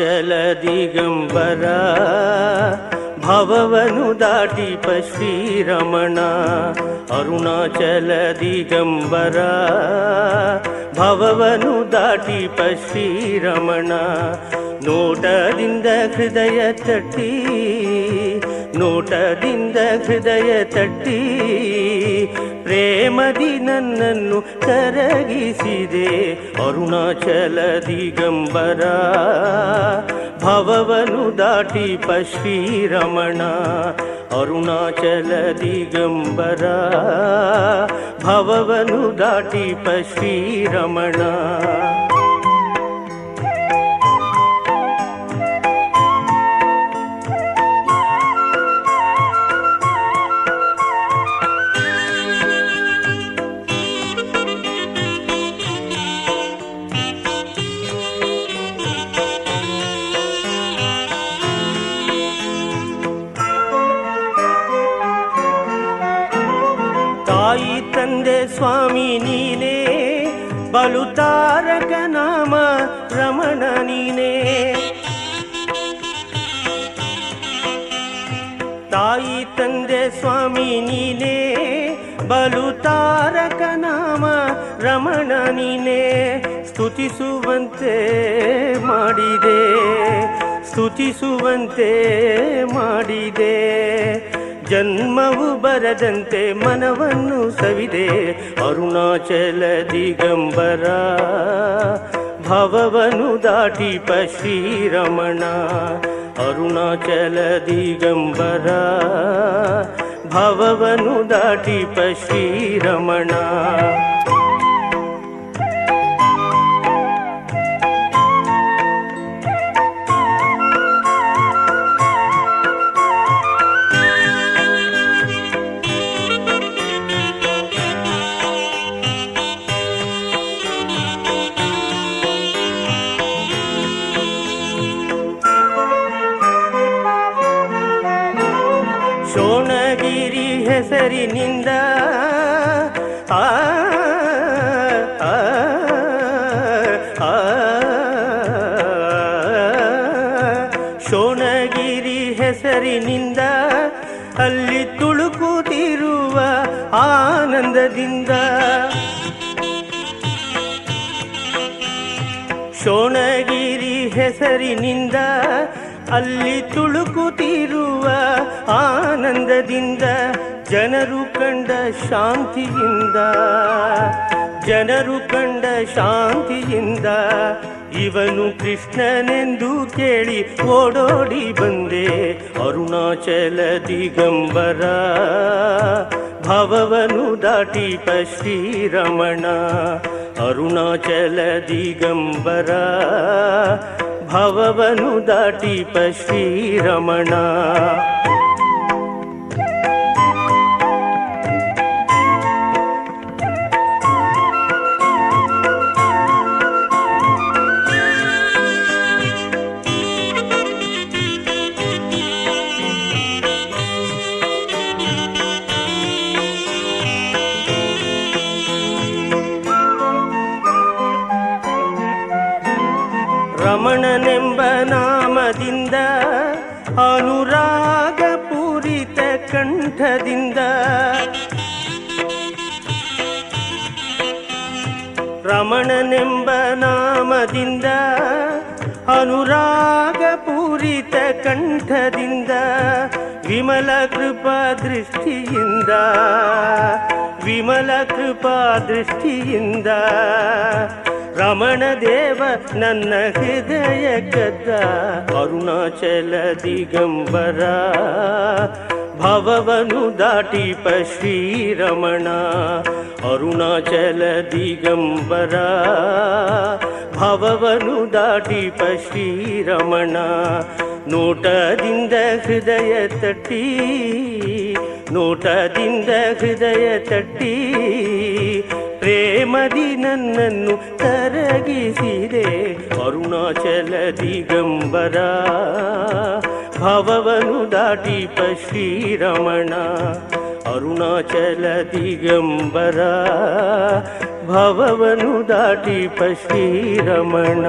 ಅರುಣಾಚಲ ದಿಗಂಬರ ಭವವನು ದಾಟಿಪ ಶ್ರೀರಮಣ. ಅರುಣಾಚಲ ದಿಗಂಬರ ಭವವನು ದಾಟಿಪ ಶ್ರೀರಮಣ. ನೋಟದಿಂದ ಹೃದಯ ತಟ್ಟಿ, ನೋಟದಿಂದ ಹೃದಯ ತಟ್ಟಿ, ಪ್ರೇಮದಿ ನನ್ನನ್ನು ಕರಗಿಸಿದೆ. ಅರುಣಾಚಲ ದಿಗಂಬರ ಭವವನು ದಾಟಿಪ ಶ್ರೀರಮಣ. ಅರುಣಾಚಲ ದಿಗಂಬರ ಭವವನು ದಾಟಿಪ ಶ್ರೀರಮಣ. ತಾಯಿ ತಂದೆ ಸ್ವಾಮಿ ನೀನೇ, ಬಲು ತಾರಕ ನಾಮ ರಮಣ ನೀನೇ. ತಾಯಿ ತಂದೆ ಸ್ವಾಮಿ ನೀನೇ, ಬಲು ತಾರಕ ನಾಮ ರಮಣ ನೀನೇ. ಸ್ತುತಿಸುವಂತೆ ಮಾಡಿದೆ, ಸ್ತುತಿಸುವಂತೆ ಮಾಡಿದೆ. ಜನ್ಮವು ಬರದಂತೆ ಮನವನ್ನು ಸವಿದೆ. ಅರುಣಾಚಲ ದಿಗಂಬರ ಭವವನು ದಾಟಿಪ ಶ್ರೀರಮಣ. ಅರುಣಾಚಲ ದಿಗಂಬರ ಭವವನು ದಾಟಿಪ ಶ್ರೀರಮಣ. ಶೋಣಗಿರಿ ಹೆಸರಿನಿಂದ ಆ ಶೋಣಗಿರಿ ಹೆಸರಿನಿಂದ ಅಲ್ಲಿ ತುಳುಕುತ್ತಿರುವ ಆನಂದದಿಂದ. ಶೋಣಗಿರಿ ಹೆಸರಿನಿಂದ ಅಲ್ಲಿ ತುಳುಕುತ್ತಿರುವ ಆನಂದದಿಂದ. ಜನರು ಕಂಡ ಶಾಂತಿಯಿಂದ, ಜನರು ಕಂಡ ಶಾಂತಿಯಿಂದ ಇವನು ಕೃಷ್ಣನೆಂದು ಕೇಳಿ ಓಡೋಡಿ ಬಂದೆ. ಅರುಣಾಚಲ ದಿಗಂಬರ ಭವವನು ದಾಟಿಪ ಶ್ರೀರಮಣ. ಅರುಣಾಚಲ ದಿಗಂಬರ ಭವವನು ದಾಟಿಪ ಶ್ರೀರಮಣ. ರಮಣನೆಂಬ ನಾಮದಿಂದ ಅನುರಾಗ ಪೂರಿತ ಕಂಠದಿಂದ. ರಮಣನೆಂಬ ನಾಮದಿಂದ ಅನುರಾಗ ಪೂರಿತ ಕಂಠದಿಂದ. ವಿಮಲ ಕೃಪಾ ದೃಷ್ಟಿಯಿಂದ, ವಿಮಲ ಕೃಪಾ ದೃಷ್ಟಿಯಿಂದ ರಮಣ ದೇವ ನನ್ನ ಹೃದಯ ಕದ್ದ. ಅರುಣಾಚಲ ದಿಗಂಬರ ಭವವನು ದಾಟಿಪ ಶ್ರೀರಮಣ. ಅರುಣಾಚಲ ದಿಗಂಬರ ಭವವನು ದಾಟಿಪ ಶ್ರೀರಮಣ. ನೋಟದಿಂದ ಹೃದಯ ತಟ್ಟಿ, ನೋಟದಿಂದ ಹೃದಯ ತಟ್ಟಿ, ಪ್ರೇಮದಿ ನನ್ನನ್ನು ಕರಗಿಸಿದೆ. ಅರುಣಾಚಲ ದಿಗಂಬರ ಭವವನು ದಾಟಿಪ ಶ್ರೀರಮಣ. ಅರುಣಾಚಲ ದಿಗಂಬರ ಭವವನು ದಾಟಿಪ ಶ್ರೀರಮಣ.